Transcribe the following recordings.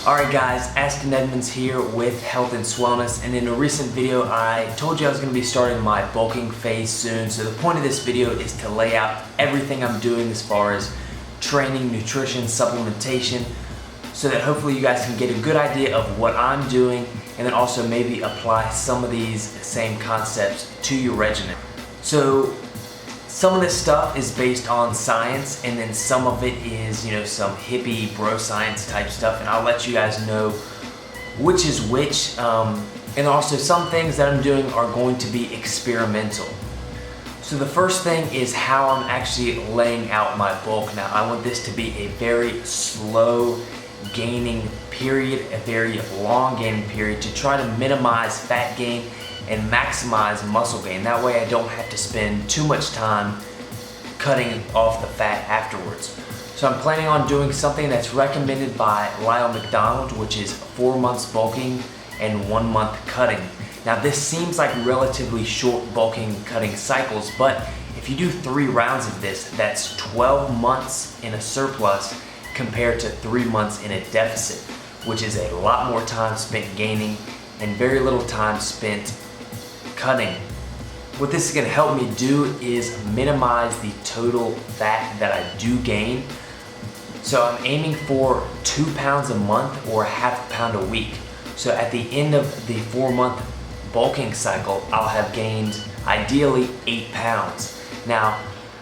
Alright guys, Aston Edmonds here with Health and Swellness, and in a recent video I told you I was going to be starting my bulking phase soon. So the point of this video is to lay out everything I'm doing as far as training, nutrition, supplementation, so that hopefully you guys can get a good idea of what I'm doing and then also maybe apply some of these same concepts to your regimen. So some of this stuff is based on science, and then some of it is, some hippie bro science type stuff, and I'll let you guys know which is which. And also some things that I'm doing are going to be experimental. So the first thing is how I'm actually laying out my bulk. Now I want this to be a very slow gaining period, a very long gaining period, to try to minimize fat gain and maximize muscle gain. That way I don't have to spend too much time cutting off the fat afterwards. So I'm planning on doing something that's recommended by Lyle McDonald, which is 4 months bulking and 1 month cutting. Now this seems like relatively short bulking cutting cycles, but if you do 3 rounds of this, that's 12 months in a surplus compared to 3 months in a deficit, which is a lot more time spent gaining and very little time spent cutting. What this is going to help me do is minimize the total fat that I do gain. So I'm aiming for 2 pounds a month or half a pound a week. So at the end of the 4-month bulking cycle, I'll have gained ideally 8 pounds. Now,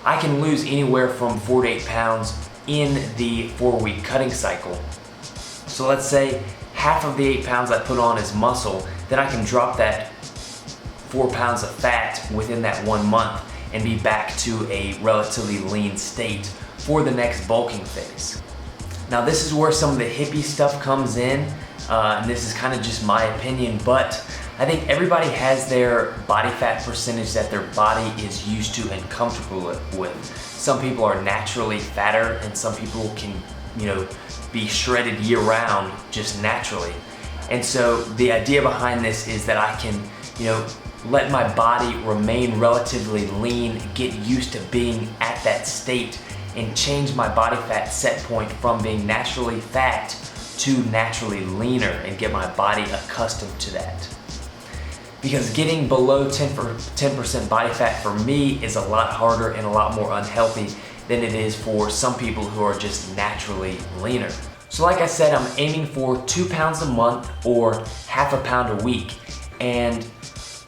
I can lose anywhere from 4 to 8 pounds in the 4-week cutting cycle. So let's say half of the 8 pounds I put on is muscle, then I can drop that 4 pounds of fat within that 1 month and be back to a relatively lean state for the next bulking phase. Now this is where some of the hippie stuff comes in, and this is kind of just my opinion, but I think everybody has their body fat percentage that their body is used to and comfortable with. Some people are naturally fatter, and some people can, be shredded year round just naturally. And so the idea behind this is that I can, let my body remain relatively lean, get used to being at that state, and change my body fat set point from being naturally fat to naturally leaner, and get my body accustomed to that. Because getting below 10% body fat for me is a lot harder and a lot more unhealthy than it is for some people who are just naturally leaner. So like I said, I'm aiming for 2 pounds a month or half a pound a week. And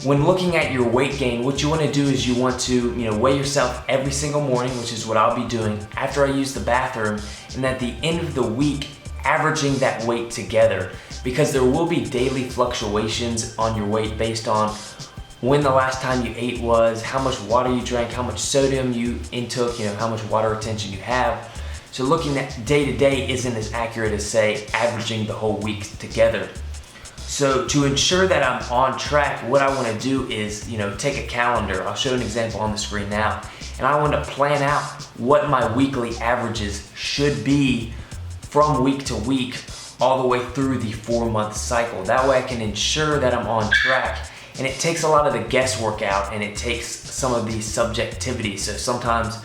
when looking at your weight gain, what you want to do is you want to weigh yourself every single morning, which is what I'll be doing after I use the bathroom, and at the end of the week averaging that weight together, because there will be daily fluctuations on your weight based on when the last time you ate was, how much water you drank, how much sodium you intook, how much water retention you have. So looking at day to day isn't as accurate as, say, averaging the whole week together. So to ensure that I'm on track, what I want to do is, take a calendar. I'll show an example on the screen now. And I want to plan out what my weekly averages should be from week to week all the way through the 4-month cycle. That way I can ensure that I'm on track. And it takes a lot of the guesswork out, and it takes some of the subjectivity. So sometimes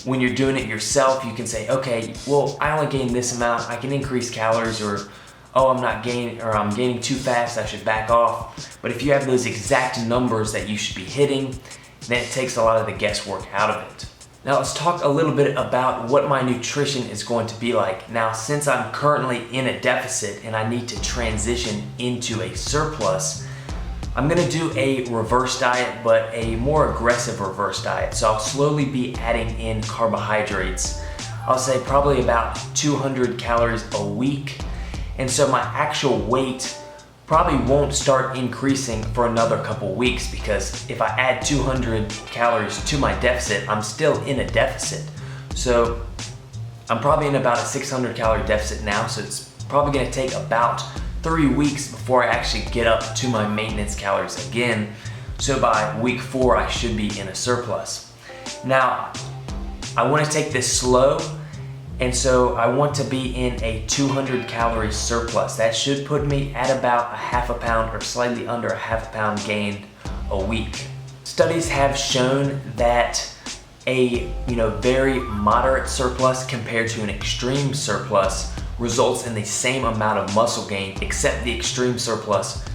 when you're doing it yourself, you can say, okay, well, I only gained this amount, I can increase calories, or oh, I'm gaining too fast, I should back off. But if you have those exact numbers that you should be hitting, then it takes a lot of the guesswork out of it. Now let's talk a little bit about what my nutrition is going to be like. Now, since I'm currently in a deficit and I need to transition into a surplus, I'm gonna do a reverse diet, but a more aggressive reverse diet. So I'll slowly be adding in carbohydrates. I'll say probably about 200 calories a week. And so my actual weight probably won't start increasing for another couple weeks, because if I add 200 calories to my deficit, I'm still in a deficit. So I'm probably in about a 600 calorie deficit now, so it's probably gonna take about 3 weeks before I actually get up to my maintenance calories again. So by week 4, I should be in a surplus. Now, I wanna take this slow, and so I want to be in a 200 calorie surplus. That should put me at about a half a pound or slightly under a half a pound gained a week. Studies have shown that a very moderate surplus compared to an extreme surplus results in the same amount of muscle gain, except the extreme surplus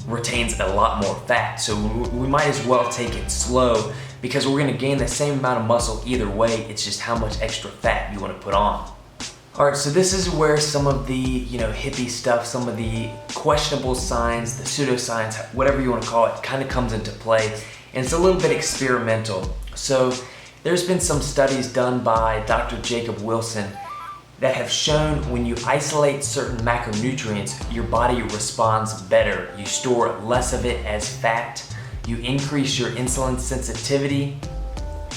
retains a lot more fat. So we might as well take it slow because we're gonna gain the same amount of muscle either way. It's just how much extra fat you wanna put on. All right, so this is where some of the hippie stuff, some of the questionable science, the pseudoscience, whatever you wanna call it, kind of comes into play. And it's a little bit experimental. So there's been some studies done by Dr. Jacob Wilson that have shown when you isolate certain macronutrients, your body responds better. You store less of it as fat, you increase your insulin sensitivity,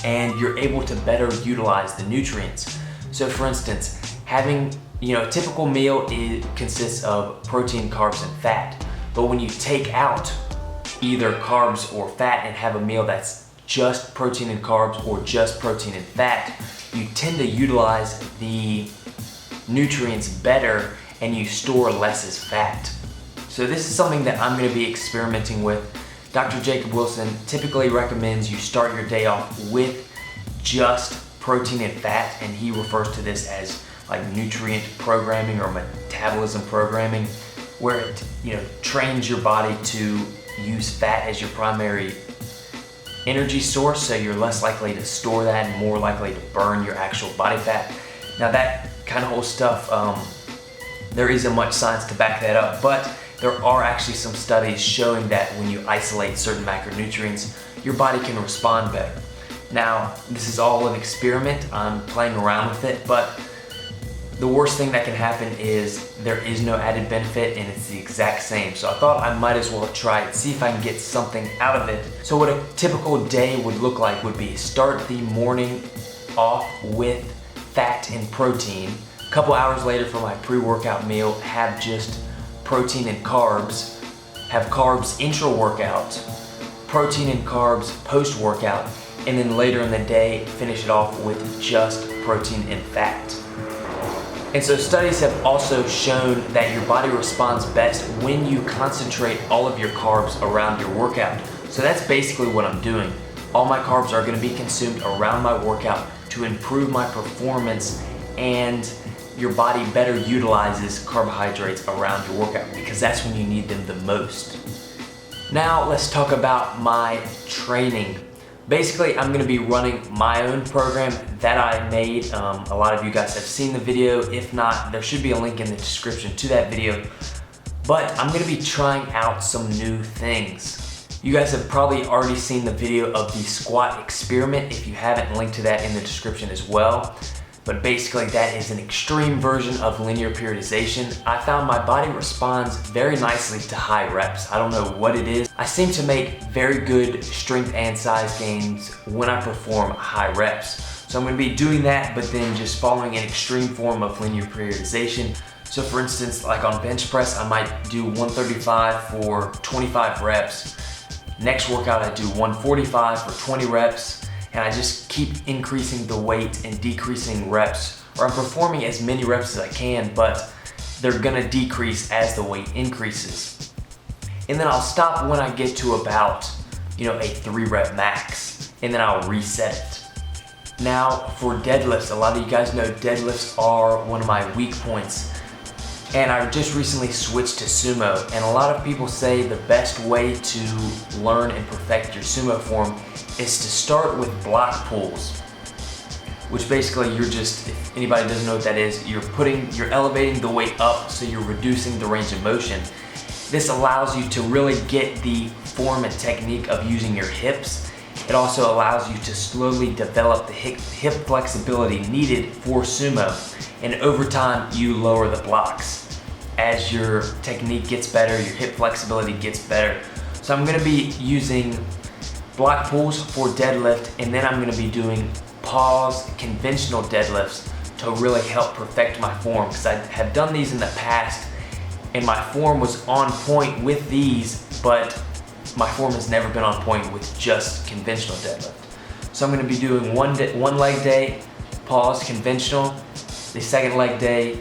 and you're able to better utilize the nutrients. So for instance, having a typical meal consists of protein, carbs, and fat. But when you take out either carbs or fat and have a meal that's just protein and carbs or just protein and fat, you tend to utilize the nutrients better and you store less as fat. So this is something that I'm going to be experimenting with. Dr. Jacob Wilson typically recommends you start your day off with just protein and fat, and he refers to this as like nutrient programming or metabolism programming, where it trains your body to use fat as your primary energy source, so you're less likely to store that and more likely to burn your actual body fat. Now that kind of whole stuff, there isn't much science to back that up, but there are actually some studies showing that when you isolate certain macronutrients, your body can respond better. Now, this is all an experiment. I'm playing around with it, but the worst thing that can happen is there is no added benefit and it's the exact same. So I thought I might as well try it, see if I can get something out of it. So what a typical day would look like would be start the morning off with fat and protein. A couple hours later for my pre-workout meal, have just protein and carbs. Have carbs intra-workout, protein and carbs post-workout, and then later in the day, finish it off with just protein and fat. And so studies have also shown that your body responds best when you concentrate all of your carbs around your workout. So that's basically what I'm doing. All my carbs are gonna be consumed around my workout to improve my performance, and your body better utilizes carbohydrates around your workout because that's when you need them the most. Now let's talk about my training. Basically, I'm gonna be running my own program that I made. A lot of you guys have seen the video. If not, there should be a link in the description to that video. But I'm gonna be trying out some new things. You guys have probably already seen the video of the squat experiment. If you haven't, link to that in the description as well. But basically that is an extreme version of linear periodization. I found my body responds very nicely to high reps. I don't know what it is. I seem to make very good strength and size gains when I perform high reps. So I'm gonna be doing that, but then just following an extreme form of linear periodization. So for instance, like on bench press, I might do 135 for 25 reps. Next workout, I do 145 for 20 reps. And I just keep increasing the weight and decreasing reps, or I'm performing as many reps as I can, but they're gonna decrease as the weight increases. And then I'll stop when I get to about, a 3-rep max, and then I'll reset it. Now for deadlifts, a lot of you guys know deadlifts are one of my weak points. And I just recently switched to sumo, and a lot of people say the best way to learn and perfect your sumo form is to start with block pulls, which basically if anybody doesn't know what that is, you're elevating the weight up, so you're reducing the range of motion. This allows you to really get the form and technique of using your hips. It also allows you to slowly develop the hip flexibility needed for sumo, and over time you lower the blocks. As your technique gets better, your hip flexibility gets better. So I'm gonna be using block pulls for deadlift, and then I'm gonna be doing pause conventional deadlifts to really help perfect my form, because I have done these in the past and my form was on point with these, but my form has never been on point with just conventional deadlift. So I'm gonna be doing one leg day, pause conventional, the second leg day,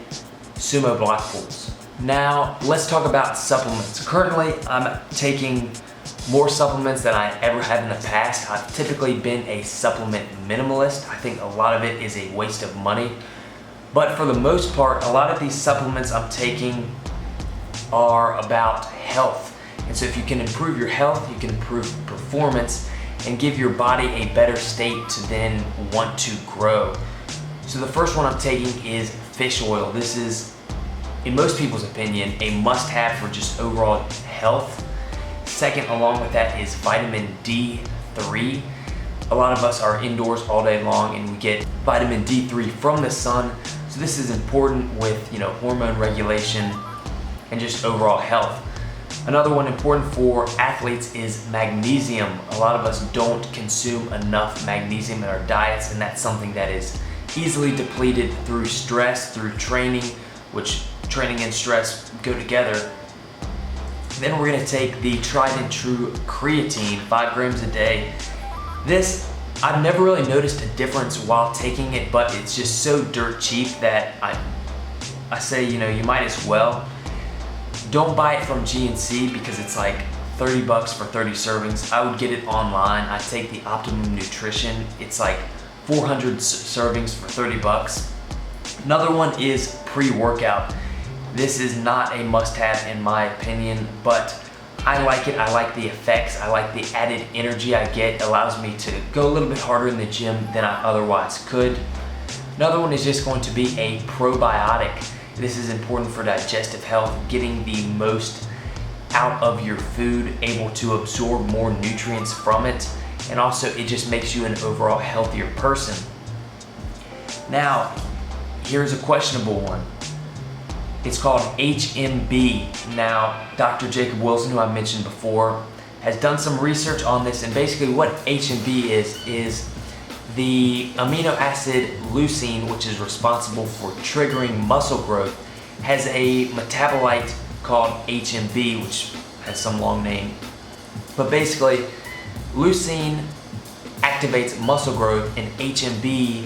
sumo block pulls. Now let's talk about supplements. Currently I'm taking more supplements than I ever have in the past. I've typically been a supplement minimalist. I think a lot of it is a waste of money. But for the most part, a lot of these supplements I'm taking are about health. And so if you can improve your health, you can improve performance and give your body a better state to then want to grow. So the first one I'm taking is fish oil. This is, in most people's opinion, a must-have for just overall health. Second, along with that, is vitamin D3. A lot of us are indoors all day long and we get vitamin D3 from the sun. So this is important with, hormone regulation and just overall health. Another one important for athletes is magnesium. A lot of us don't consume enough magnesium in our diets, and that's something that is easily depleted through stress, through training, which training and stress go together. Then we're gonna take the tried and true creatine, 5 grams a day. This, I've never really noticed a difference while taking it, but it's just so dirt cheap that I say, you might as well. Don't buy it from GNC because it's like 30 bucks for 30 servings. I would get it online. I take the Optimum Nutrition. It's like 400 servings for 30 bucks. Another one is pre-workout. This is not a must-have in my opinion, but I like it. I like the effects. I like the added energy I get. It allows me to go a little bit harder in the gym than I otherwise could. Another one is just going to be a probiotic. This is important for digestive health, getting the most out of your food, able to absorb more nutrients from it, and also it just makes you an overall healthier person. Now, here's a questionable one. It's called HMB. Now, Dr. Jacob Wilson, who I mentioned before, has done some research on this, and basically what HMB is the amino acid leucine, which is responsible for triggering muscle growth, has a metabolite called HMB, which has some long name. But basically, leucine activates muscle growth and HMB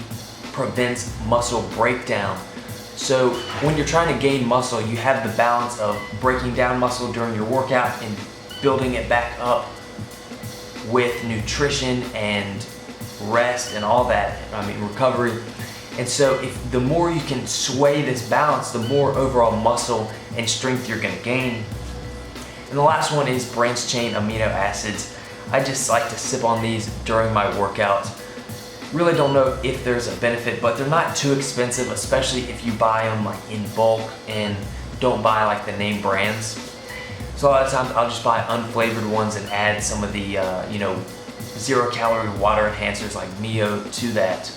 prevents muscle breakdown. So when you're trying to gain muscle, you have the balance of breaking down muscle during your workout and building it back up with nutrition and rest and all that, recovery. And so the more you can sway this balance, the more overall muscle and strength you're gonna gain. And the last one is branched chain amino acids. I just like to sip on these during my workouts. Really don't know if there's a benefit, but they're not too expensive, especially if you buy them like in bulk and don't buy like the name brands. So a lot of times I'll just buy unflavored ones and add some of the, 0-calorie water enhancers like Mio to that.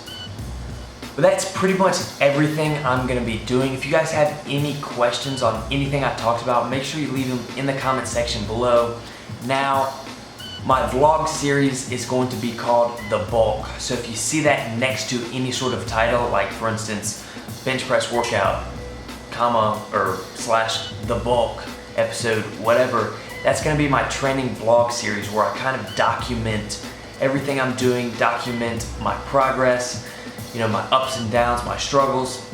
But that's pretty much everything I'm gonna be doing. If you guys have any questions on anything I talked about, make sure you leave them in the comment section below. Now, my vlog series is going to be called The Bulk. So if you see that next to any sort of title, like for instance, bench press workout, / The Bulk episode, whatever, that's gonna be my training vlog series where I kind of document everything I'm doing, document my progress, my ups and downs, my struggles.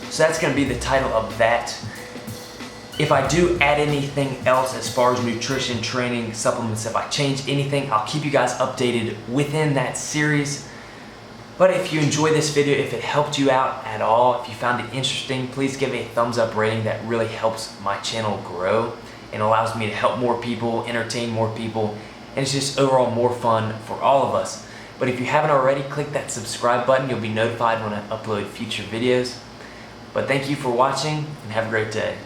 So that's gonna be the title of that. If I do add anything else as far as nutrition, training, supplements, if I change anything, I'll keep you guys updated within that series. But if you enjoyed this video, if it helped you out at all, if you found it interesting, please give a thumbs up rating. That really helps my channel grow and allows me to help more people, entertain more people, and it's just overall more fun for all of us. But if you haven't already, click that subscribe button. You'll be notified when I upload future videos. But thank you for watching and have a great day.